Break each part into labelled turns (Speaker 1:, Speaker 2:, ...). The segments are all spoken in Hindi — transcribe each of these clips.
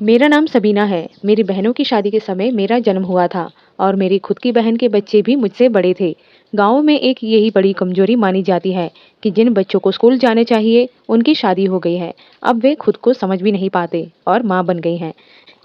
Speaker 1: मेरा नाम सबीना है। मेरी बहनों की शादी के समय मेरा जन्म हुआ था और मेरी खुद की बहन के बच्चे भी मुझसे बड़े थे। गाँव में एक यही बड़ी कमजोरी मानी जाती है कि जिन बच्चों को स्कूल जाने चाहिए उनकी शादी हो गई है। अब वे खुद को समझ भी नहीं पाते और माँ बन गई हैं।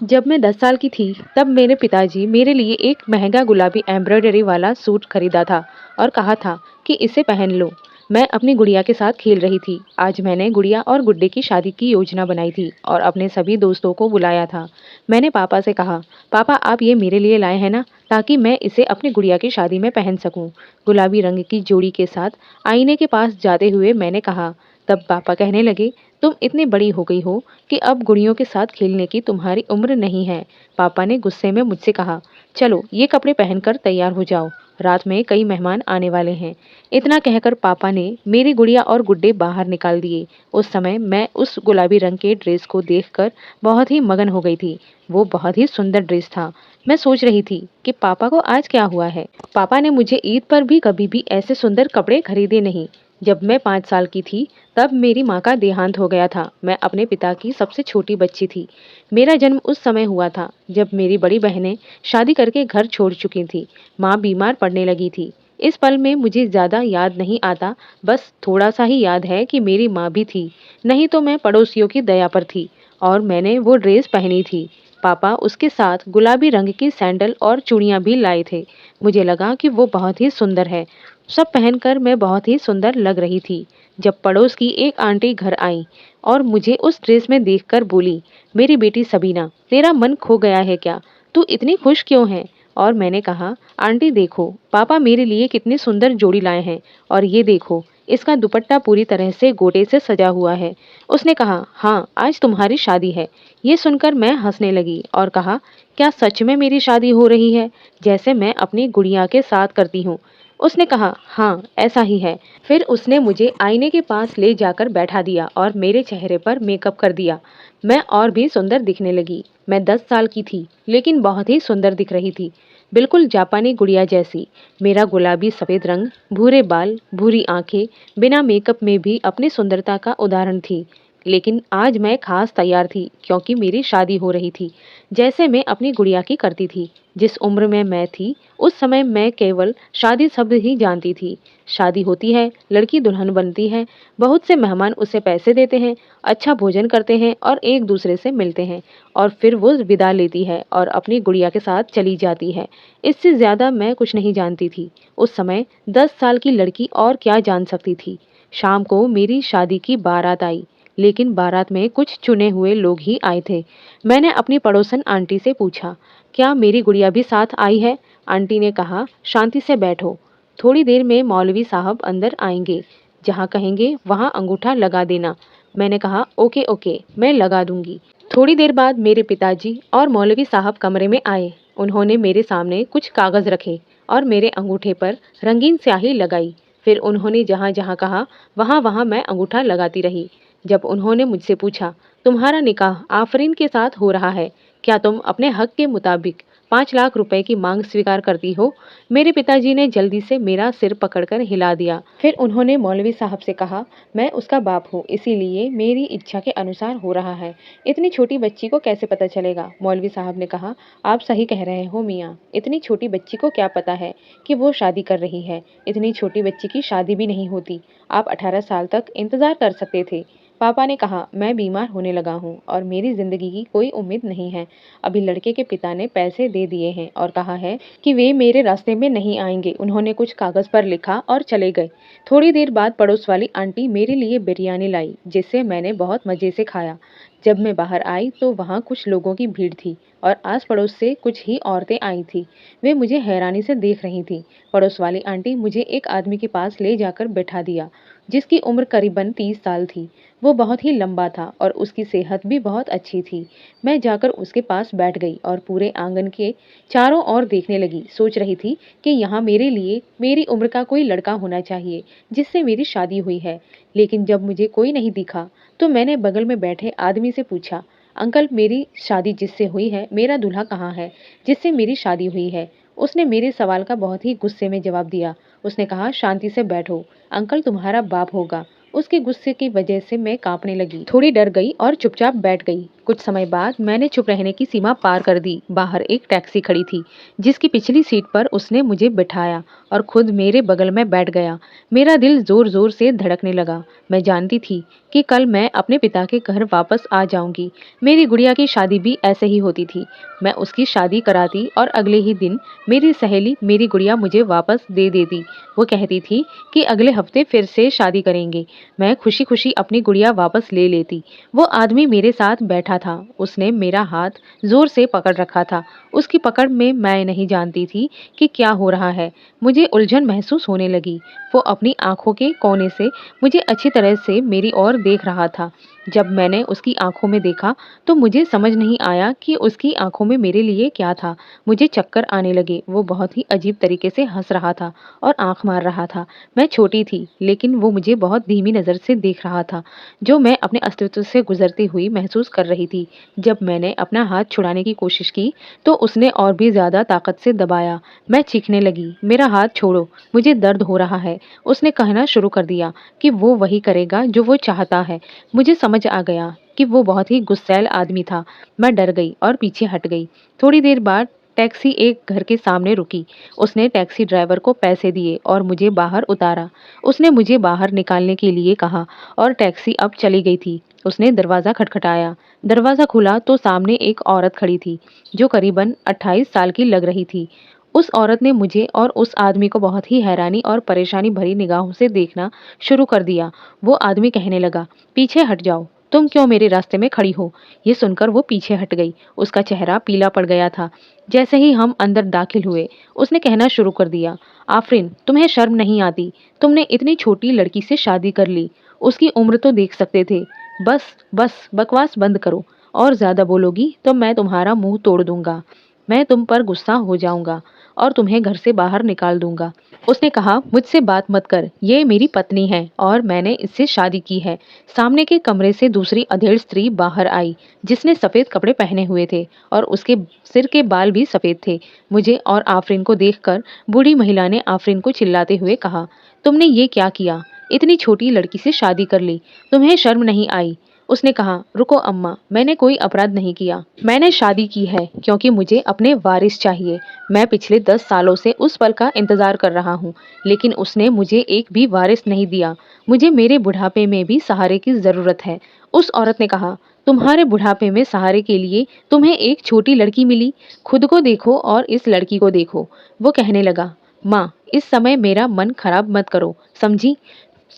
Speaker 1: जब मैं 10 साल की थी तब मेरे पिताजी मेरे लिए एक महंगा गुलाबी एम्ब्रॉयडरी वाला सूट खरीदा था और कहा था कि इसे पहन लो। मैं अपनी गुड़िया के साथ खेल रही थी। आज मैंने गुड़िया और गुड्डे की शादी की योजना बनाई थी और अपने सभी दोस्तों को बुलाया था। मैंने पापा से कहा, पापा आप ये मेरे लिए लाए हैं ना, ताकि मैं इसे अपनी गुड़िया की शादी में पहन सकूं। गुलाबी रंग की जोड़ी के साथ आईने के पास जाते हुए मैंने कहा। तब पापा कहने लगे, तुम इतनी बड़ी हो गई हो कि अब गुड़ियों के साथ खेलने की तुम्हारी उम्र नहीं है। पापा ने गुस्से में मुझसे कहा, चलो ये कपड़े पहनकर तैयार हो जाओ, रात में कई मेहमान आने वाले हैं। इतना कहकर पापा ने मेरी गुड़िया और गुड्डे बाहर निकाल दिए। उस समय मैं उस गुलाबी रंग के ड्रेस को देखकर बहुत ही मगन हो गई थी। वो बहुत ही सुंदर ड्रेस था। मैं सोच रही थी कि पापा को आज क्या हुआ है। पापा ने मुझे ईद पर भी कभी भी ऐसे सुंदर कपड़े खरीदे नहीं। जब मैं 5 साल की थी तब मेरी माँ का देहांत हो गया था। मैं अपने पिता की सबसे छोटी बच्ची थी। मेरा जन्म उस समय हुआ था जब मेरी बड़ी बहनें शादी करके घर छोड़ चुकी थी। माँ बीमार पड़ने लगी थी। इस पल में मुझे ज़्यादा याद नहीं आता, बस थोड़ा सा ही याद है कि मेरी माँ भी थी, नहीं तो मैं पड़ोसियों की दया पर थी और मैंने वो ड्रेस पहनी थी। पापा उसके साथ गुलाबी रंग की सैंडल और चूड़ियाँ भी लाए थे। मुझे लगा कि वो बहुत ही सुंदर है। सब पहनकर मैं बहुत ही सुंदर लग रही थी। जब पड़ोस की एक आंटी घर आई और मुझे उस ड्रेस में देखकर बोली, मेरी बेटी सबीना, तेरा मन खो गया है क्या? तू इतनी खुश क्यों है? और मैंने कहा, आंटी देखो, पापा मेरे लिए कितनी सुंदर जोड़ी लाए हैं और ये देखो, इसका दुपट्टा पूरी तरह से गोटे से सजा हुआ है। उसने कहा, हाँ, आज तुम्हारी शादी है। ये सुनकर मैं हंसने लगी और कहा, क्या सच में मेरी शादी हो रही है, जैसे मैं अपनी गुड़िया के साथ करती हूँ? उसने कहा, हाँ, ऐसा ही है। फिर उसने मुझे आईने के पास ले जाकर बैठा दिया और मेरे चेहरे पर मेकअप कर दिया। मैं और भी सुंदर दिखने लगी। मैं 10 साल की थी, लेकिन बहुत ही सुंदर दिख रही थी, बिल्कुल जापानी गुड़िया जैसी। मेरा गुलाबी सफ़ेद रंग, भूरे बाल, भूरी आंखें, बिना मेकअप में भी अपनी सुंदरता का उदाहरण थी। लेकिन आज मैं खास तैयार थी क्योंकि मेरी शादी हो रही थी, जैसे मैं अपनी गुड़िया की करती थी। जिस उम्र में मैं थी, उस समय मैं केवल शादी शब्द ही जानती थी। शादी होती है, लड़की दुल्हन बनती है, बहुत से मेहमान उसे पैसे देते हैं, अच्छा भोजन करते हैं और एक दूसरे से मिलते हैं और फिर वो विदा लेती है और अपनी गुड़िया के साथ चली जाती है। इससे ज़्यादा मैं कुछ नहीं जानती थी। उस समय 10 साल की लड़की और क्या जान सकती थी। शाम को मेरी शादी की बारात आई, लेकिन बारात में कुछ चुने हुए लोग ही आए थे। मैंने अपनी पड़ोसन आंटी से पूछा, क्या मेरी गुड़िया भी साथ आई है? आंटी ने कहा, शांति से बैठो, थोड़ी देर में मौलवी साहब अंदर आएंगे, जहाँ कहेंगे वहाँ अंगूठा लगा देना। मैंने कहा, ओके ओके, मैं लगा दूंगी। थोड़ी देर बाद मेरे पिताजी और मौलवी साहब कमरे में आए। उन्होंने मेरे सामने कुछ कागज़ रखे और मेरे अंगूठे पर रंगीन स्याही लगाई। फिर उन्होंने जहाँ जहाँ कहा वहाँ वहाँ मैं अंगूठा लगाती रही। जब उन्होंने मुझसे पूछा, तुम्हारा निकाह आफरीन के साथ हो रहा है, क्या तुम अपने हक के मुताबिक 5 लाख रुपए की मांग स्वीकार करती हो? मेरे पिताजी ने जल्दी से मेरा सिर पकड़कर हिला दिया। फिर उन्होंने मौलवी साहब से कहा, मैं उसका बाप हूँ, इसीलिए मेरी इच्छा के अनुसार हो रहा है। इतनी छोटी बच्ची को कैसे पता चलेगा? मौलवी साहब ने कहा, आप सही कह रहे हो मियाँ, इतनी छोटी बच्ची को क्या पता है कि वो शादी कर रही है। इतनी छोटी बच्ची की शादी भी नहीं होती। आप 18 साल तक इंतजार कर सकते थे। पापा ने कहा, मैं बीमार होने लगा हूँ और मेरी ज़िंदगी की कोई उम्मीद नहीं है। अभी लड़के के पिता ने पैसे दे दिए हैं और कहा है कि वे मेरे रास्ते में नहीं आएंगे। उन्होंने कुछ कागज़ पर लिखा और चले गए। थोड़ी देर बाद पड़ोस वाली आंटी मेरे लिए बिरयानी लाई, जिसे मैंने बहुत मज़े से खाया। जब मैं बाहर आई तो वहाँ कुछ लोगों की भीड़ थी और आस पड़ोस से कुछ ही औरतें आई थी। वे मुझे हैरानी से देख रही थी। पड़ोस वाली आंटी मुझे एक आदमी के पास ले जाकर बैठा दिया, जिसकी उम्र करीबन 30 साल थी। वो बहुत ही लंबा था और उसकी सेहत भी बहुत अच्छी थी। मैं जाकर उसके पास बैठ गई और पूरे आंगन के चारों ओर देखने लगी। सोच रही थी कि यहाँ मेरे लिए मेरी उम्र का कोई लड़का होना चाहिए जिससे मेरी शादी हुई है। लेकिन जब मुझे कोई नहीं दिखा तो मैंने बगल में बैठे आदमी से पूछा, अंकल मेरी शादी जिससे हुई है, मेरा दूल्हा कहाँ है जिससे मेरी शादी हुई है? उसने मेरे सवाल का बहुत ही गुस्से में जवाब दिया। उसने कहा, शांति से बैठो, अंकल तुम्हारा बाप होगा। उसके गुस्से की वजह से मैं कांपने लगी, थोड़ी डर गई और चुपचाप बैठ गई। कुछ समय बाद मैंने चुप रहने की सीमा पार कर दी। बाहर एक टैक्सी खड़ी थी, जिसकी पिछली सीट पर उसने मुझे बिठाया और खुद मेरे बगल में बैठ गया। मेरा दिल जोर-जोर से धड़कने लगा। मैं जानती थी कि कल मैं अपने पिता के घर वापस आ जाऊंगी। मेरी गुड़िया की शादी भी ऐसे ही होती थी। मैं उसकी शादी कराती और अगले ही दिन मेरी सहेली मेरी गुड़िया मुझे वापस दे देती। वो कहती थी कि अगले हफ्ते फिर से शादी करेंगे। मैं खुशी-खुशी अपनी गुड़िया वापस ले लेती। वो आदमी मेरे साथ बैठा था। उसने मेरा हाथ जोर से पकड़ रखा था। उसकी पकड़ में मैं नहीं जानती थी कि क्या हो रहा है। मुझे उलझन महसूस होने लगी। वो अपनी आंखों के कोने से मुझे अच्छी तरह से मेरी ओर देख रहा था। जब मैंने उसकी आंखों में देखा तो मुझे समझ नहीं आया कि उसकी आंखों में मेरे लिए क्या था। मुझे चक्कर आने लगे। वो बहुत ही अजीब तरीके से हंस रहा था और आंख मार रहा था। मैं छोटी थी, लेकिन वो मुझे बहुत धीमी नज़र से देख रहा था, जो मैं अपने अस्तित्व से गुजरती हुई महसूस कर रही थी। जब मैंने अपना हाथ छुड़ाने की कोशिश की, तो उसने और भी ज़्यादा ताकत से दबाया। मैं चीखने लगी, मेरा हाथ छोड़ो, मुझे दर्द हो रहा है। उसने कहना शुरू कर दिया कि वो वही करेगा जो वो चाहता है। मुझे समझ आ गया कि वो बहुत ही गुस्सैल आदमी था। मैं डर गई और पीछे हट गई। थोड़ी देर बाद टैक्सी एक घर के सामने रुकी। उसने टैक्सी ड्राइवर को पैसे दिए और मुझे बाहर उतारा। उसने मुझे बाहर निकालने के लिए कहा और टैक्सी अब चली गई थी। उसने दरवाज़ा खटखटाया। दरवाज़ा खुला तो सामने एक औरत खड़ी थी, जो करीबन 28 साल की लग रही थी। उस औरत ने मुझे और उस आदमी को बहुत ही हैरानी और परेशानी भरी निगाहों से देखना शुरू कर दिया। वो आदमी कहने लगा, पीछे हट जाओ, तुम क्यों मेरे रास्ते में खड़ी हो? ये सुनकर वो पीछे हट गई। उसका चेहरा पीला पड़ गया था। जैसे ही हम अंदर दाखिल हुए, उसने कहना शुरू कर दिया, आफरीन, तुम्हें शर्म नहीं आती? तुमने इतनी छोटी लड़की से शादी कर ली। उसकी उम्र तो देख सकते थे। बस बस बकवास बंद करो। और ज़्यादा बोलोगी तो मैं तुम्हारा मुंह तोड़ दूंगा। मैं तुम पर गुस्सा हो जाऊंगा और तुम्हें घर से बाहर निकाल दूंगा। उसने कहा, मुझसे बात मत कर, ये मेरी पत्नी है और मैंने इससे शादी की है। सामने के कमरे से दूसरी अधेड़ स्त्री बाहर आई, जिसने सफ़ेद कपड़े पहने हुए थे और उसके सिर के बाल भी सफ़ेद थे। मुझे और आफरीन को देखकर बूढ़ी महिला ने आफरीन को चिल्लाते हुए कहा, तुमने ये क्या किया? इतनी छोटी लड़की से शादी कर ली। तुम्हें शर्म नहीं आई? उसने कहा, रुको अम्मा, मैंने कोई अपराध नहीं किया। मैंने शादी की है क्योंकि मुझे अपने वारिस चाहिए। मैं पिछले 10 सालों से उस पल का इंतजार कर रहा हूँ, लेकिन उसने मुझे एक भी वारिस नहीं दिया। मुझे मेरे बुढ़ापे में भी सहारे की ज़रूरत है। उस औरत ने कहा, तुम्हारे बुढ़ापे में सहारे के लिए तुम्हें एक छोटी लड़की मिली? खुद को देखो और इस लड़की को देखो। वो कहने लगा, माँ, इस समय मेरा मन खराब मत करो, समझी?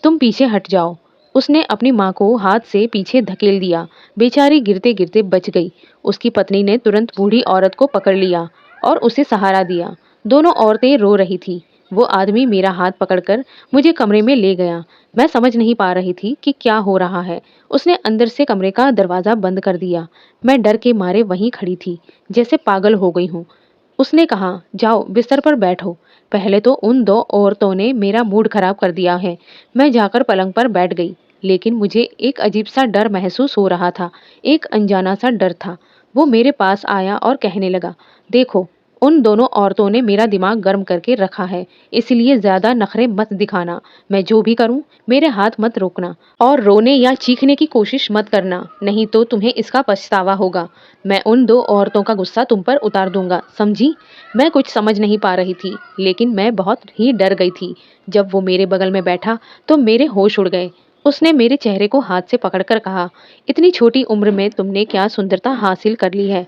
Speaker 1: तुम पीछे हट जाओ। उसने अपनी माँ को हाथ से पीछे धकेल दिया। बेचारी गिरते गिरते बच गई। उसकी पत्नी ने तुरंत बूढ़ी औरत को पकड़ लिया और उसे सहारा दिया। दोनों औरतें रो रही थी। वो आदमी मेरा हाथ पकड़कर मुझे कमरे में ले गया। मैं समझ नहीं पा रही थी कि क्या हो रहा है। उसने अंदर से कमरे का दरवाज़ा बंद कर दिया। मैं डर के मारे वहीं खड़ी थी, जैसे पागल हो गई हूँ। उसने कहा, जाओ बिस्तर पर बैठो। पहले तो उन दो औरतों ने मेरा मूड खराब कर दिया है। मैं जाकर पलंग पर बैठ गई, लेकिन मुझे एक अजीब सा डर महसूस हो रहा था। एक अनजाना सा डर था। वो मेरे पास आया और कहने लगा, देखो, उन दोनों औरतों ने मेरा दिमाग गर्म करके रखा है, इसलिए ज़्यादा नखरे मत दिखाना। मैं जो भी करूं, मेरे हाथ मत रोकना और रोने या चीखने की कोशिश मत करना, नहीं तो तुम्हें इसका पछतावा होगा। मैं उन दो औरतों का गुस्सा तुम पर उतार दूंगा, समझी? मैं कुछ समझ नहीं पा रही थी, लेकिन मैं बहुत ही डर गई थी। जब वो मेरे बगल में बैठा तो मेरे होश उड़ गए। उसने मेरे चेहरे को हाथ से पकड़कर कहा, इतनी छोटी उम्र में तुमने क्या सुंदरता हासिल कर ली है।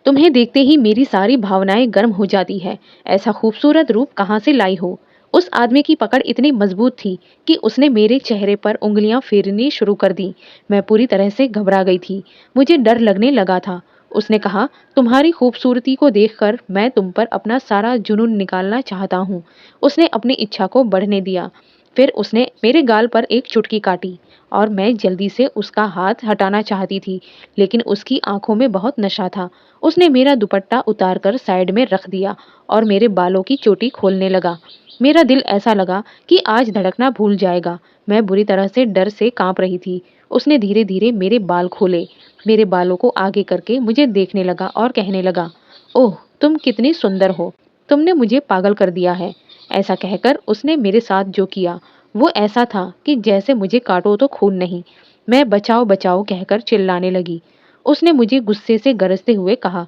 Speaker 1: तुम्हें देखते ही मेरी सारी भावनाएं गर्म हो जाती है। ऐसा खूबसूरत रूप कहाँ से लाई हो? उस आदमी की पकड़ इतनी मजबूत थी कि उसने मेरे चेहरे पर उंगलियां फेरनी शुरू कर दी। मैं पूरी तरह से घबरा गई थी। मुझे डर लगने लगा था। उसने कहा, तुम्हारी खूबसूरती को देखकर मैं तुम पर अपना सारा जुनून निकालना चाहता हूँ। उसने अपनी इच्छा को बढ़ने दिया। फिर उसने मेरे गाल पर एक चुटकी काटी और मैं जल्दी से उसका हाथ हटाना चाहती थी, लेकिन उसकी आंखों में बहुत नशा था। उसने मेरा दुपट्टा उतारकर साइड में रख दिया और मेरे बालों की चोटी खोलने लगा। मेरा दिल ऐसा लगा कि आज धड़कना भूल जाएगा। मैं बुरी तरह से डर से कांप रही थी। उसने धीरे धीरे मेरे बाल खोले, मेरे बालों को आगे करके मुझे देखने लगा और कहने लगा, ओह, तुम कितनी सुंदर हो। तुमने मुझे पागल कर दिया है। ऐसा कहकर उसने मेरे साथ जो किया वो ऐसा था कि जैसे मुझे काटो तो खून नहीं। मैं बचाओ बचाओ कहकर चिल्लाने लगी। उसने मुझे गुस्से से गरजते हुए कहा,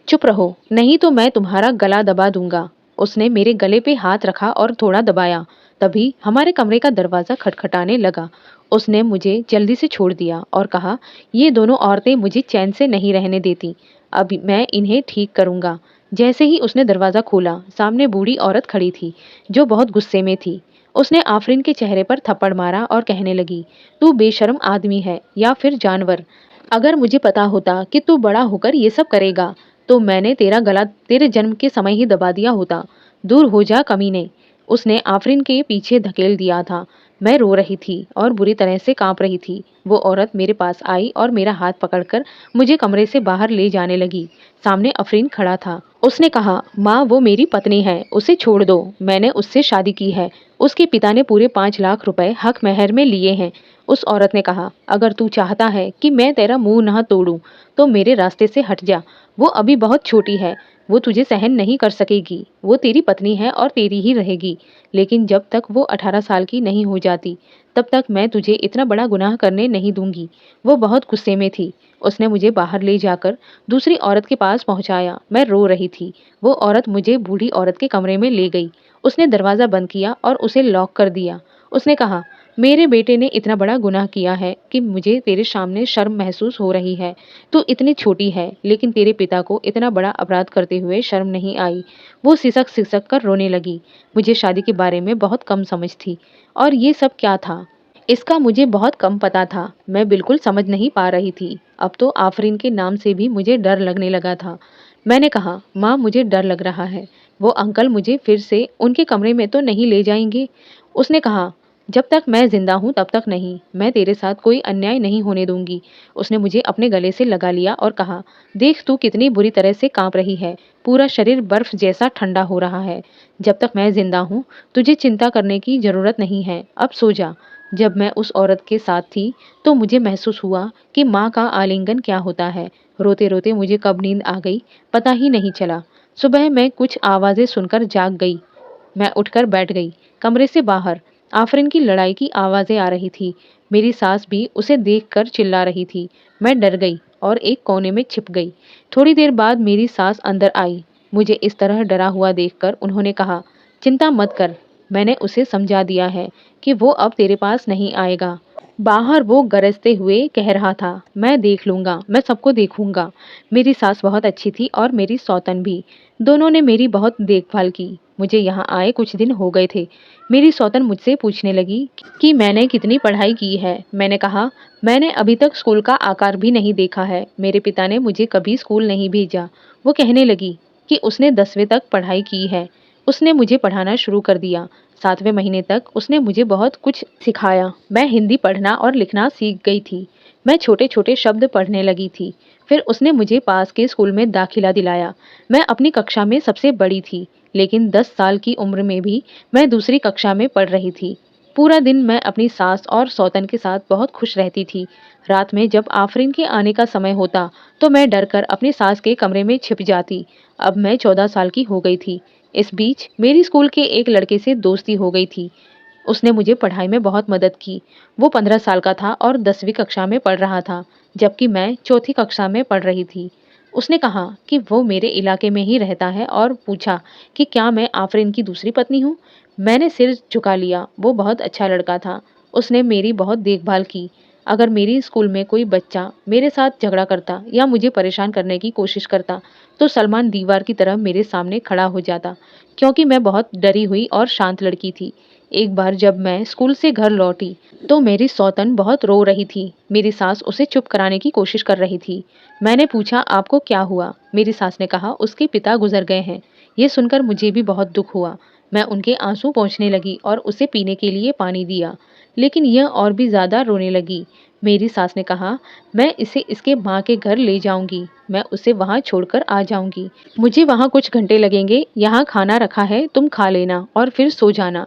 Speaker 1: चुप रहो, नहीं तो मैं तुम्हारा गला दबा दूंगा। उसने मेरे गले पे हाथ रखा और थोड़ा दबाया। तभी हमारे कमरे का दरवाजा खटखटाने लगा। उसने मुझे जल्दी से छोड़ दिया और कहा, ये दोनों औरतें मुझे चैन से नहीं रहने देती। अब मैं इन्हें ठीक करूंगा। जैसे ही उसने दरवाजा खोला, सामने बूढ़ी औरत खड़ी थी, जो बहुत गुस्से में थी। उसने आफरीन के चेहरे पर थप्पड़ मारा और कहने लगी, तू बेशर्म आदमी है या फिर जानवर। अगर मुझे पता होता कि तू बड़ा होकर ये सब करेगा, तो मैंने तेरा गला तेरे जन्म के समय ही दबा दिया होता। दूर हो जा कमीने। उसने आफरीन के पीछे धकेल दिया था। मैं रो रही थी और बुरी तरह से कांप रही थी। वो औरत मेरे पास आई और मेरा हाथ पकड़कर मुझे कमरे से बाहर ले जाने लगी। सामने आफरीन खड़ा था। उसने कहा, माँ वो मेरी पत्नी है, उसे छोड़ दो, मैंने उससे शादी की है। उसके पिता ने पूरे 5 लाख रुपए हक मेहर में लिए हैं। उस औरत ने कहा, अगर तू चाहता है कि मैं तेरा मुंह ना तोड़ूं, तो मेरे रास्ते से हट जा। वो अभी बहुत छोटी है, वो तुझे सहन नहीं कर सकेगी। वो तेरी पत्नी है और तेरी ही रहेगी, लेकिन जब तक वो 18 साल की नहीं हो जाती, तब तक मैं तुझे इतना बड़ा गुनाह करने नहीं दूंगी। वो बहुत गुस्से में थी। उसने मुझे बाहर ले जाकर दूसरी औरत के पास पहुंचाया। मैं रो रही थी। वो औरत मुझे बूढ़ी औरत के कमरे में ले गई। उसने दरवाज़ा बंद किया और उसे लॉक कर दिया। उसने कहा, मेरे बेटे ने इतना बड़ा गुनाह किया है कि मुझे तेरे सामने शर्म महसूस हो रही है। तू इतनी छोटी है, लेकिन तेरे पिता को इतना बड़ा अपराध करते हुए शर्म नहीं आई। वो सिसक सिसक कर रोने लगी। मुझे शादी के बारे में बहुत कम समझ थी, और ये सब क्या था, इसका मुझे बहुत कम पता था। मैं बिल्कुल समझ नहीं पा रही थी। अब तो आफरीन के नाम से भी मुझे डर लगने लगा था। मैंने कहा, माँ मुझे डर लग रहा है। वो अंकल मुझे फिर से उनके कमरे में तो नहीं ले जाएंगे? उसने कहा, जब तक मैं जिंदा हूँ तब तक नहीं। मैं तेरे साथ कोई अन्याय नहीं होने दूंगी। उसने मुझे अपने गले से लगा लिया और कहा, देख तू कितनी बुरी तरह से कांप रही है। पूरा शरीर बर्फ जैसा ठंडा हो रहा है। जब तक मैं जिंदा हूँ, तुझे चिंता करने की जरूरत नहीं है। अब सो जा। जब मैं उस औरत के साथ थी, तो मुझे महसूस हुआ कि माँ का आलिंगन क्या होता है। रोते रोते मुझे कब नींद आ गई, पता ही नहीं चला। सुबह मैं कुछ आवाज़ें सुनकर जाग गई। मैं उठकर बैठ गई। कमरे से बाहर आफरीन की लड़ाई की आवाज़ें आ रही थी। मेरी सास भी उसे देखकर चिल्ला रही थी। मैं डर गई और एक कोने में छिप गई। थोड़ी देर बाद मेरी सास अंदर आई। मुझे इस तरह डरा हुआ देखकर उन्होंने कहा, चिंता मत कर, मैंने उसे समझा दिया है कि वो अब तेरे पास नहीं आएगा। बाहर वो गरजते हुए कह रहा था, मैं देख लूँगा, मैं सबको देखूंगा। मेरी सास बहुत अच्छी थी और मेरी सौतन भी। दोनों ने मेरी बहुत देखभाल की। मुझे यहाँ आए कुछ दिन हो गए थे। मेरी सौतन मुझसे पूछने लगी कि मैंने कितनी पढ़ाई की है। मैंने कहा, मैंने अभी तक स्कूल का आकार भी नहीं देखा है। मेरे पिता ने मुझे कभी स्कूल नहीं भेजा। वो कहने लगी कि उसने 10वीं तक पढ़ाई की है। उसने मुझे पढ़ाना शुरू कर दिया। 7वें महीने तक उसने मुझे बहुत कुछ सिखाया। मैं हिंदी पढ़ना और लिखना सीख गई थी। मैं छोटे छोटे शब्द पढ़ने लगी थी। फिर उसने मुझे पास के स्कूल में दाखिला दिलाया। मैं अपनी कक्षा में सबसे बड़ी थी, लेकिन 10 साल की उम्र में भी मैं दूसरी कक्षा में पढ़ रही थी। पूरा दिन मैं अपनी सास और सौतन के साथ बहुत खुश रहती थी। रात में जब आफरीन के आने का समय होता, तो मैं डरकर अपनी सास के कमरे में छिप जाती। अब मैं 14 साल की हो गई थी। इस बीच मेरी स्कूल के एक लड़के से दोस्ती हो गई थी। उसने मुझे पढ़ाई में बहुत मदद की। वो 15 साल का था और 10वीं कक्षा में पढ़ रहा था, जबकि मैं चौथी कक्षा में पढ़ रही थी। उसने कहा कि वो मेरे इलाके में ही रहता है और पूछा कि क्या मैं आफरीन की दूसरी पत्नी हूँ। मैंने सिर झुका लिया। वो बहुत अच्छा लड़का था। उसने मेरी बहुत देखभाल की। अगर मेरी स्कूल में कोई बच्चा मेरे साथ झगड़ा करता या मुझे परेशान करने की कोशिश करता, तो सलमान दीवार की तरह मेरे सामने खड़ा हो जाता, क्योंकि मैं बहुत डरी हुई और शांत लड़की थी। एक बार जब मैं स्कूल से घर लौटी, तो मेरी सौतन बहुत रो रही थी। मेरी सास उसे चुप कराने की कोशिश कर रही थी। मैंने पूछा, आपको क्या हुआ? मेरी सास ने कहा, उसके पिता गुजर गए हैं। ये सुनकर मुझे भी बहुत दुख हुआ। मैं उनके आंसू पोंछने लगी और उसे पीने के लिए पानी दिया, लेकिन यह और भी ज्यादा रोने लगी। मेरी सास ने कहा, मैं इसे इसके माँ के घर ले जाऊंगी। मैं उसे वहाँ छोड़कर आ जाऊंगी। मुझे वहाँ कुछ घंटे लगेंगे। यहाँ खाना रखा है, तुम खा लेना और फिर सो जाना।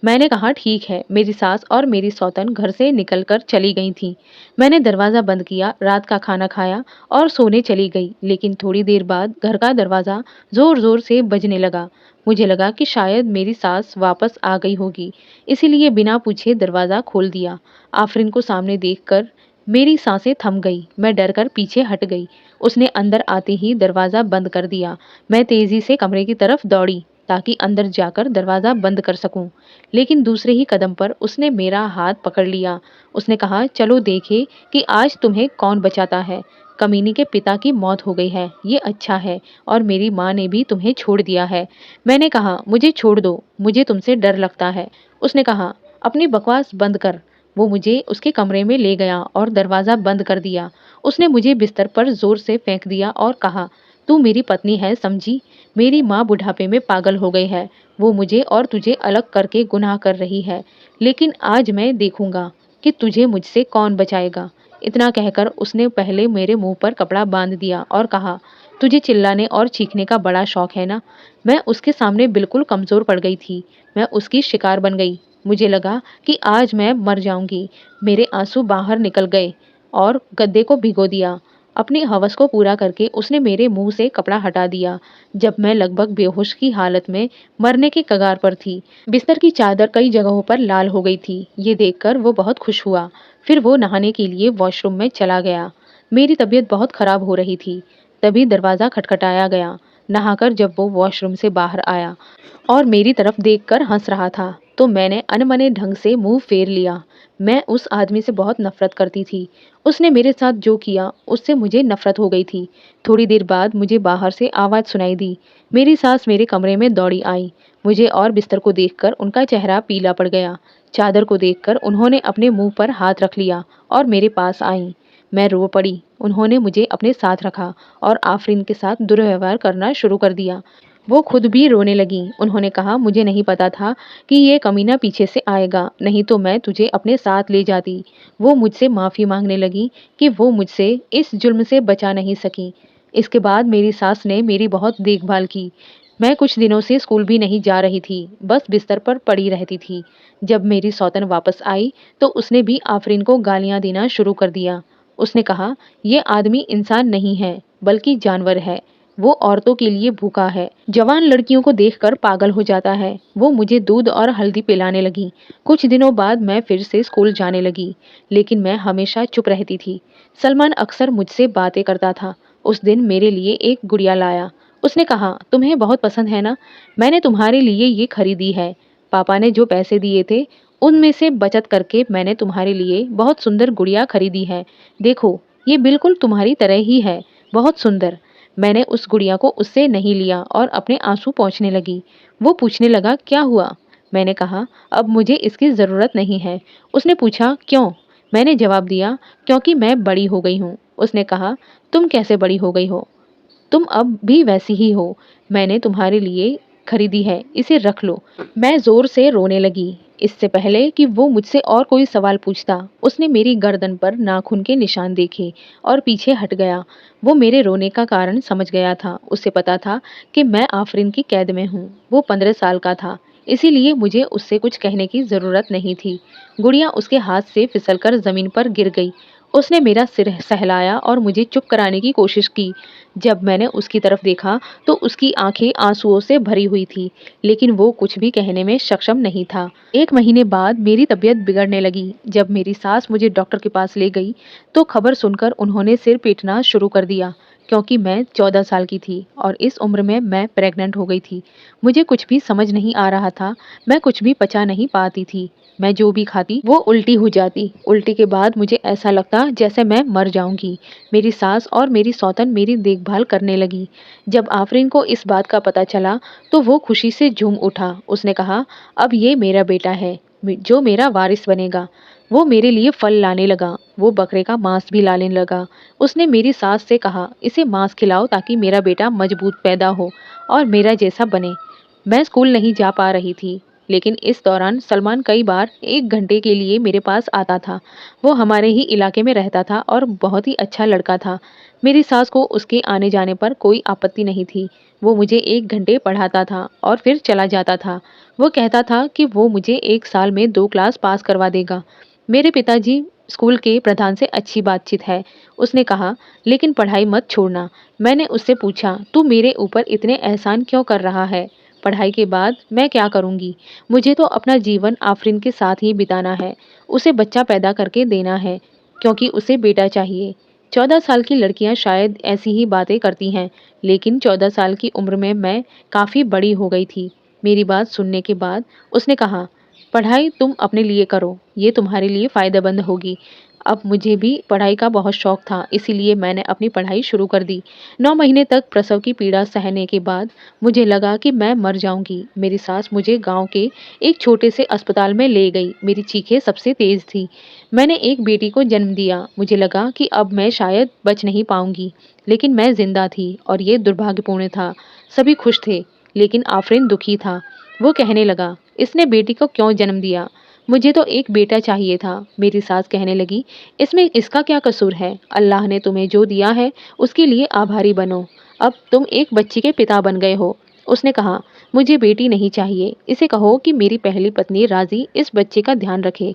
Speaker 1: मैंने कहा, ठीक है। मेरी सास और मेरी सौतन घर से निकलकर चली गई थीं। मैंने दरवाज़ा बंद किया, रात का खाना खाया और सोने चली गई। लेकिन थोड़ी देर बाद घर का दरवाज़ा ज़ोर-ज़ोर से बजने लगा। मुझे लगा कि शायद मेरी सास वापस आ गई होगी, इसीलिए बिना पूछे दरवाज़ा खोल दिया। आफरीन को सामने देखकर मेरी सांसें थम गई, मैं डरकर पीछे हट गई। उसने अंदर आते ही दरवाज़ा बंद कर दिया। मैं तेज़ी से कमरे की तरफ दौड़ी ताकि अंदर जाकर दरवाज़ा बंद कर सकूं। लेकिन दूसरे ही कदम पर उसने मेरा हाथ पकड़ लिया। उसने कहा, चलो देखें कि आज तुम्हें कौन बचाता है। कमीनी के पिता की मौत हो गई है, ये अच्छा है, और मेरी माँ ने भी तुम्हें छोड़ दिया है। मैंने कहा, मुझे छोड़ दो, मुझे तुमसे डर लगता है। उसने कहा, अपनी बकवास बंद कर। वो मुझे उसके कमरे में ले गया और दरवाज़ा बंद कर दिया। उसने मुझे बिस्तर पर ज़ोर से फेंक दिया और कहा, तू मेरी पत्नी है, समझी? मेरी माँ बुढ़ापे में पागल हो गई है। वो मुझे और तुझे अलग करके गुनाह कर रही है। लेकिन आज मैं देखूंगा कि तुझे मुझसे कौन बचाएगा। इतना कहकर उसने पहले मेरे मुंह पर कपड़ा बांध दिया और कहा, तुझे चिल्लाने और चीखने का बड़ा शौक है ना? मैं उसके सामने बिल्कुल कमज़ोर पड़ गई थी। मैं उसकी शिकार बन गई। मुझे लगा कि आज मैं मर जाऊंगी। मेरे आंसू बाहर निकल गए और गद्दे को भिगो दिया। अपनी हवस को पूरा करके उसने मेरे मुंह से कपड़ा हटा दिया। जब मैं लगभग बेहोश की हालत में मरने के कगार पर थी, बिस्तर की चादर कई जगहों पर लाल हो गई थी। ये देखकर वो बहुत खुश हुआ। फिर वो नहाने के लिए वॉशरूम में चला गया। मेरी तबीयत बहुत खराब हो रही थी। तभी दरवाज़ा खटखटाया गया। नहाकर जब वो वॉशरूम से बाहर आया और मेरी तरफ देखकर हंस रहा था, तो मैंने अनमने ढंग से मुंह फेर लिया। मैं उस आदमी से बहुत नफरत करती थी। उसने मेरे साथ जो किया, उससे मुझे नफरत हो गई थी। थोड़ी देर बाद मुझे बाहर से आवाज़ सुनाई दी। मेरी सास मेरे कमरे में दौड़ी आई। मुझे और बिस्तर को देखकर उनका चेहरा पीला पड़ गया। चादर को देखकर उन्होंने अपने मुंह पर हाथ रख लिया और मेरे पास आईं। मैं रो पड़ी। उन्होंने मुझे अपने साथ रखा और आफरीन के साथ दुर्व्यवहार करना शुरू कर दिया। वो खुद भी रोने लगी। उन्होंने कहा, मुझे नहीं पता था कि ये कमीना पीछे से आएगा, नहीं तो मैं तुझे अपने साथ ले जाती। वो मुझसे माफ़ी मांगने लगी कि वो मुझसे इस जुल्म से बचा नहीं सकी। इसके बाद मेरी सास ने मेरी बहुत देखभाल की। मैं कुछ दिनों से स्कूल भी नहीं जा रही थी, बस बिस्तर पर पड़ी रहती थी। जब मेरी सौतन वापस आई तो उसने भी आफरीन को गालियां देना शुरू कर दिया। उसने कहा, ये आदमी इंसान नहीं है, बल्कि जानवर है। वो औरतों के लिए भूखा है, जवान लड़कियों को देखकर पागल हो जाता है। वो मुझे दूध और हल्दी पिलाने लगी। कुछ दिनों बाद मैं फिर से स्कूल जाने लगी, लेकिन मैं हमेशा चुप रहती थी। सलमान अक्सर मुझसे बातें करता था। उस दिन मेरे लिए एक गुड़िया लाया। उसने कहा, तुम्हें बहुत पसंद है ना? मैंने तुम्हारे लिए ये खरीदी है। पापा ने जो पैसे दिए थे, उनमें से बचत करके मैंने तुम्हारे लिए बहुत सुंदर गुड़िया खरीदी है। देखो, ये बिल्कुल तुम्हारी तरह ही है, बहुत सुंदर। मैंने उस गुड़िया को उससे नहीं लिया और अपने आंसू पोंछने लगी। वो पूछने लगा, क्या हुआ? मैंने कहा, अब मुझे इसकी ज़रूरत नहीं है। उसने पूछा, क्यों? मैंने जवाब दिया, क्योंकि मैं बड़ी हो गई हूँ। उसने कहा, तुम कैसे बड़ी हो गई हो? तुम अब भी वैसी ही हो। मैंने तुम्हारे लिए खरीदी है, इसे रख लो। मैं जोर से रोने लगी। इससे पहले कि वो मुझसे और कोई सवाल पूछता, उसने मेरी गर्दन पर नाखून के निशान देखे और पीछे हट गया। वो मेरे रोने का कारण समझ गया था। उसे पता था कि मैं आफरीन की कैद में हूँ। वो 15 साल का था, इसीलिए मुझे उससे कुछ कहने की ज़रूरत नहीं थी। गुड़िया उसके हाथ से फिसलकर ज़मीन पर गिर गई। उसने मेरा सिर सहलाया और मुझे चुप कराने की कोशिश की। जब मैंने उसकी तरफ देखा तो उसकी आंखें आंसुओं से भरी हुई थी, लेकिन वो कुछ भी कहने में सक्षम नहीं था। 1 महीने बाद मेरी तबीयत बिगड़ने लगी। जब मेरी सास मुझे डॉक्टर के पास ले गई तो खबर सुनकर उन्होंने सिर पीटना शुरू कर दिया, क्योंकि मैं 14 साल की थी और इस उम्र में मैं प्रेग्नेंट हो गई थी। मुझे कुछ भी समझ नहीं आ रहा था। मैं कुछ भी पचा नहीं पाती थी। मैं जो भी खाती वो उल्टी हो जाती। उल्टी के बाद मुझे ऐसा लगता जैसे मैं मर जाऊंगी। मेरी सास और मेरी सौतन मेरी देखभाल करने लगी। जब आफरीन को इस बात का पता चला तो वो खुशी से झूम उठा। उसने कहा, अब ये मेरा बेटा है, जो मेरा वारिस बनेगा। वो मेरे लिए फल लाने लगा। वो बकरे का मांस भी लाने लगा। उसने मेरी सास से कहा, इसे मांस खिलाओ ताकि मेरा बेटा मजबूत पैदा हो और मेरा जैसा बने। मैं स्कूल नहीं जा पा रही थी, लेकिन इस दौरान सलमान कई बार 1 घंटे के लिए मेरे पास आता था। वो हमारे ही इलाके में रहता था और बहुत ही अच्छा लड़का था। मेरी सास को उसके आने जाने पर कोई आपत्ति नहीं थी। वो मुझे 1 घंटे पढ़ाता था और फिर चला जाता था। वो कहता था कि वो मुझे 1 साल में 2 क्लास पास करवा देगा। मेरे पिताजी स्कूल के प्रधान से अच्छी बातचीत है। उसने कहा, लेकिन पढ़ाई मत छोड़ना। मैंने उससे पूछा, तू मेरे ऊपर इतने एहसान क्यों कर रहा है? पढ़ाई के बाद मैं क्या करूँगी? मुझे तो अपना जीवन आफरीन के साथ ही बिताना है। उसे बच्चा पैदा करके देना है। क्योंकि उसे बेटा चाहिए। 14 साल की लड़कियां शायद ऐसी ही बातें करती हैं, लेकिन 14 साल की उम्र में मैं काफ़ी बड़ी हो गई थी। मेरी बात सुनने के बाद उसने कहा, पढ़ाई तुम अपने लिए करो, ये तुम्हारे लिए फ़ायदेमंद होगी। अब मुझे भी पढ़ाई का बहुत शौक था, इसीलिए मैंने अपनी पढ़ाई शुरू कर दी। 9 महीने तक प्रसव की पीड़ा सहने के बाद मुझे लगा कि मैं मर जाऊंगी। मेरी सास मुझे गांव के एक छोटे से अस्पताल में ले गई। मेरी चीखें सबसे तेज थी। मैंने एक बेटी को जन्म दिया। मुझे लगा कि अब मैं शायद बच नहीं पाऊंगी, लेकिन मैं जिंदा थी और ये दुर्भाग्यपूर्ण था। सभी खुश थे, लेकिन आफरीन दुखी था। वो कहने लगा, इसने बेटी को क्यों जन्म दिया? मुझे तो एक बेटा चाहिए था। मेरी सास कहने लगी, इसमें इसका क्या कसूर है? अल्लाह ने तुम्हें जो दिया है उसके लिए आभारी बनो। अब तुम एक बच्ची के पिता बन गए हो। उसने कहा, मुझे बेटी नहीं चाहिए। इसे कहो कि मेरी पहली पत्नी राजी इस बच्चे का ध्यान रखे।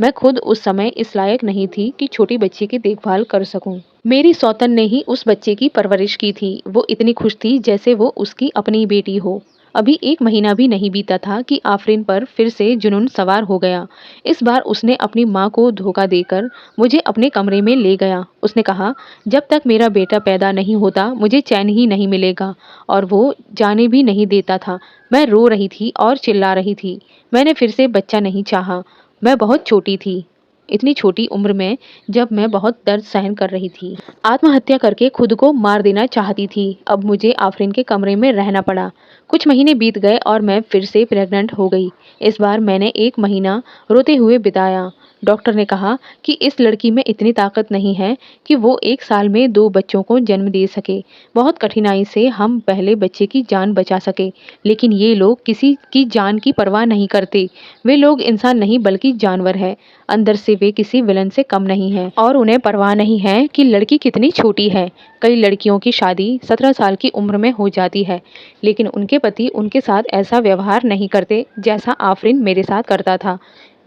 Speaker 1: मैं खुद उस समय इस लायक नहीं थी कि छोटी बच्ची की देखभाल कर सकूं। मेरी सौतन ने ही उस बच्चे की परवरिश की थी। वो इतनी खुश थी जैसे वो उसकी अपनी बेटी हो। अभी 1 महीना भी नहीं बीता था कि आफरीन पर फिर से जुनून सवार हो गया। इस बार उसने अपनी माँ को धोखा देकर मुझे अपने कमरे में ले गया। उसने कहा, जब तक मेरा बेटा पैदा नहीं होता मुझे चैन ही नहीं मिलेगा, और वो जाने भी नहीं देता था। मैं रो रही थी और चिल्ला रही थी। मैंने फिर से बच्चा नहीं चाहा। मैं बहुत छोटी थी, इतनी छोटी उम्र में, जब मैं बहुत दर्द सहन कर रही थी। आत्महत्या करके खुद को मार देना चाहती थी। अब मुझे आफरीन के कमरे में रहना पड़ा। कुछ महीने बीत गए और मैं फिर से प्रेग्नेंट हो गई। इस बार मैंने 1 महीना रोते हुए बिताया। डॉक्टर ने कहा कि इस लड़की में इतनी ताकत नहीं है कि वो 1 साल में 2 बच्चों को जन्म दे सके। बहुत कठिनाई से हम पहले बच्चे की जान बचा सके, लेकिन ये लोग किसी की जान की परवाह नहीं करते। वे लोग इंसान नहीं बल्कि जानवर है। अंदर से वे किसी विलन से कम नहीं हैं, और उन्हें परवाह नहीं है कि लड़की कितनी छोटी है। कई लड़कियों की शादी 17 साल की उम्र में हो जाती है, लेकिन उनके पति उनके साथ ऐसा व्यवहार नहीं करते जैसा आफरीन मेरे साथ करता था।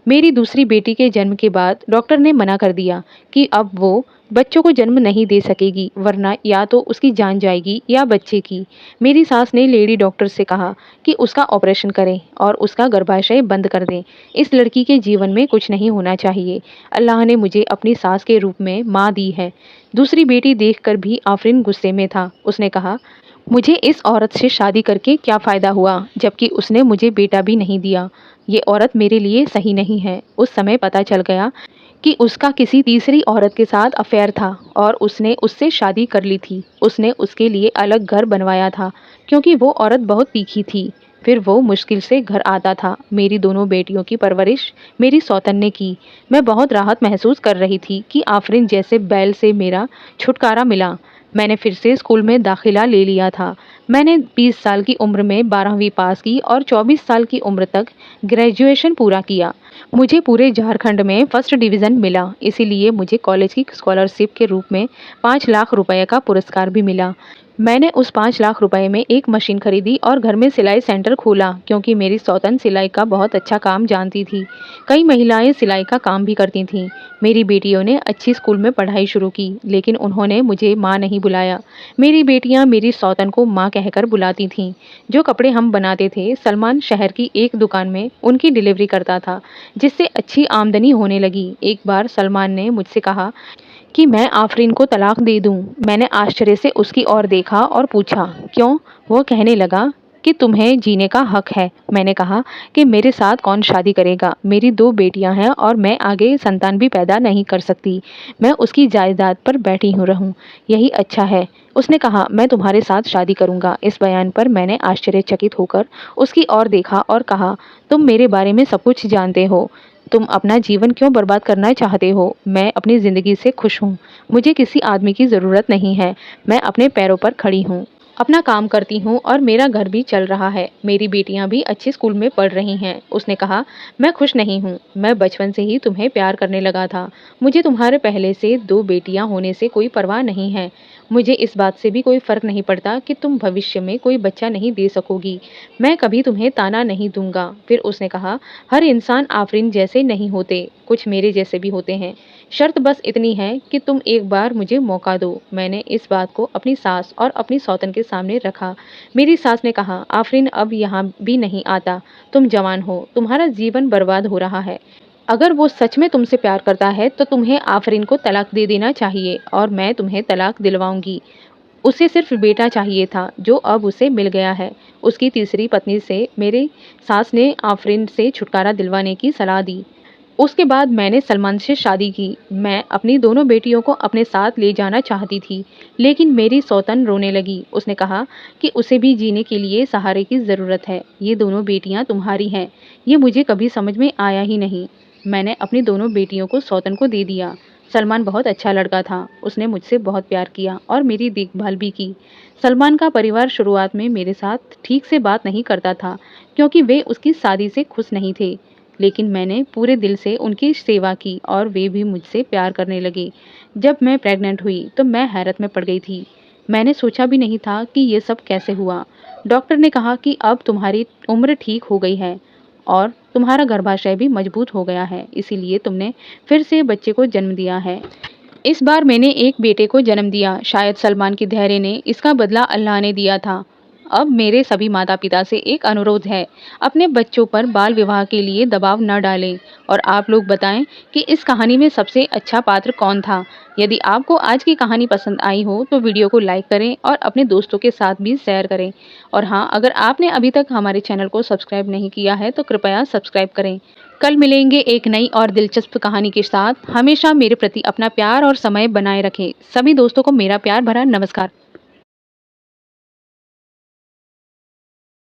Speaker 1: मेरी दूसरी बेटी के जन्म के बाद डॉक्टर ने मना कर दिया कि अब वो बच्चों को जन्म नहीं दे सकेगी, वरना या तो उसकी जान जाएगी या बच्चे की। मेरी सास ने लेडी डॉक्टर से कहा कि उसका ऑपरेशन करें और उसका गर्भाशय बंद कर दें। इस लड़की के जीवन में कुछ नहीं होना चाहिए। अल्लाह ने मुझे अपनी सास के रूप में माँ दी है। दूसरी बेटी देखकर भी आफरीन गुस्से में था। उसने कहा, मुझे इस औरत से शादी करके क्या फ़ायदा हुआ, जबकि उसने मुझे बेटा भी नहीं दिया। ये औरत मेरे लिए सही नहीं है। उस समय पता चल गया कि उसका किसी तीसरी औरत के साथ अफेयर था और उसने उससे शादी कर ली थी। उसने उसके लिए अलग घर बनवाया था, क्योंकि वो औरत बहुत तीखी थी। फिर वो मुश्किल से घर आता था। मेरी दोनों बेटियों की परवरिश मेरी सौतन ने की। मैं बहुत राहत महसूस कर रही थी कि आफरीन जैसे बैल से मेरा छुटकारा मिला। मैंने फिर से स्कूल में दाखिला ले लिया था। मैंने 20 साल की उम्र में 12वीं पास की और 24 साल की उम्र तक ग्रेजुएशन पूरा किया। मुझे पूरे झारखंड में फर्स्ट डिवीज़न मिला, इसीलिए मुझे कॉलेज की स्कॉलरशिप के रूप में 5 लाख रुपए का पुरस्कार भी मिला। मैंने उस 5 लाख रुपए में एक मशीन खरीदी और घर में सिलाई सेंटर खोला, क्योंकि मेरी सौतन सिलाई का बहुत अच्छा काम जानती थी। कई महिलाएं सिलाई का काम भी करती थीं। मेरी बेटियों ने अच्छी स्कूल में पढ़ाई शुरू की, लेकिन उन्होंने मुझे माँ नहीं बुलाया। मेरी बेटियां मेरी सौतन को माँ कहकर बुलाती थीं। जो कपड़े हम बनाते थे, सलमान शहर की एक दुकान में उनकी डिलीवरी करता था, जिससे अच्छी आमदनी होने लगी। एक बार सलमान ने मुझसे कहा कि मैं आफरीन को तलाक दे दूं। मैंने आश्चर्य से उसकी ओर देखा और पूछा, क्यों? वो कहने लगा कि तुम्हें जीने का हक है। मैंने कहा कि मेरे साथ कौन शादी करेगा? मेरी 2 बेटियां हैं और मैं आगे संतान भी पैदा नहीं कर सकती। मैं उसकी जायदाद पर बैठी हूँ रहूं, यही अच्छा है। उसने कहा, मैं तुम्हारे साथ शादी करूंगा। इस बयान पर मैंने आश्चर्यचकित होकर उसकी ओर देखा और कहा, तुम मेरे बारे में सब कुछ जानते हो। तुम अपना जीवन क्यों बर्बाद करना चाहते हो? मैं अपनी ज़िंदगी से खुश हूँ। मुझे किसी आदमी की ज़रूरत नहीं है। मैं अपने पैरों पर खड़ी हूँ, अपना काम करती हूँ और मेरा घर भी चल रहा है। मेरी बेटियाँ भी अच्छे स्कूल में पढ़ रही हैं। उसने कहा, मैं खुश नहीं हूँ। मैं बचपन से ही तुम्हें प्यार करने लगा था। मुझे तुम्हारे पहले से 2 बेटियाँ होने से कोई परवाह नहीं है। मुझे इस बात से भी कोई फ़र्क नहीं पड़ता कि तुम भविष्य में कोई बच्चा नहीं दे सकोगी। मैं कभी तुम्हें ताना नहीं दूंगा। फिर उसने कहा, हर इंसान आफरीन जैसे नहीं होते, कुछ मेरे जैसे भी होते हैं। शर्त बस इतनी है कि तुम एक बार मुझे मौका दो। मैंने इस बात को अपनी सास और अपनी सौतन के सामने रखा। मेरी सास ने कहा, आफरीन अब यहाँ भी नहीं आता। तुम जवान हो, तुम्हारा जीवन बर्बाद हो रहा है। अगर वो सच में तुमसे प्यार करता है तो तुम्हें आफरीन को तलाक दे देना चाहिए और मैं तुम्हें तलाक दिलवाऊंगी। उसे सिर्फ बेटा चाहिए था जो अब उसे मिल गया है। उसकी तीसरी पत्नी से मेरे सास ने आफरीन से छुटकारा दिलवाने की सलाह दी। उसके बाद मैंने सलमान से शादी की। मैं अपनी दोनों बेटियों को अपने साथ ले जाना चाहती थी, लेकिन मेरी सौतन रोने लगी। उसने कहा कि उसे भी जीने के लिए सहारे की ज़रूरत है। ये दोनों बेटियां तुम्हारी हैं। ये मुझे कभी समझ में आया ही नहीं। मैंने अपनी दोनों बेटियों को सौतन को दे दिया। सलमान बहुत अच्छा लड़का था। उसने मुझसे बहुत प्यार किया और मेरी देखभाल भी की। सलमान का परिवार शुरुआत में मेरे साथ ठीक से बात नहीं करता था, क्योंकि वे उसकी शादी से खुश नहीं थे। लेकिन मैंने पूरे दिल से उनकी सेवा की और वे भी मुझसे प्यार करने लगे। जब मैं प्रेग्नेंट हुई तो मैं हैरत में पड़ गई थी। मैंने सोचा भी नहीं था कि ये सब कैसे हुआ। डॉक्टर ने कहा कि अब तुम्हारी उम्र ठीक हो गई है और तुम्हारा गर्भाशय भी मजबूत हो गया है, इसीलिए तुमने फिर से बच्चे को जन्म दिया है। इस बार मैंने एक बेटे को जन्म दिया। शायद सलमान के धैर्य ने इसका बदला अल्लाह ने दिया था। अब मेरे सभी माता पिता से एक अनुरोध है, अपने बच्चों पर बाल विवाह के लिए दबाव न डालें। और आप लोग बताएं कि इस कहानी में सबसे अच्छा पात्र कौन था। यदि आपको आज की कहानी पसंद आई हो तो वीडियो को लाइक करें और अपने दोस्तों के साथ भी शेयर करें। और हाँ, अगर आपने अभी तक हमारे चैनल को सब्सक्राइब नहीं किया है तो कृपया सब्सक्राइब करें। कल मिलेंगे एक नई और दिलचस्प कहानी के साथ। हमेशा मेरे प्रति अपना प्यार और समय बनाए रखें। सभी दोस्तों को मेरा प्यार भरा नमस्कार।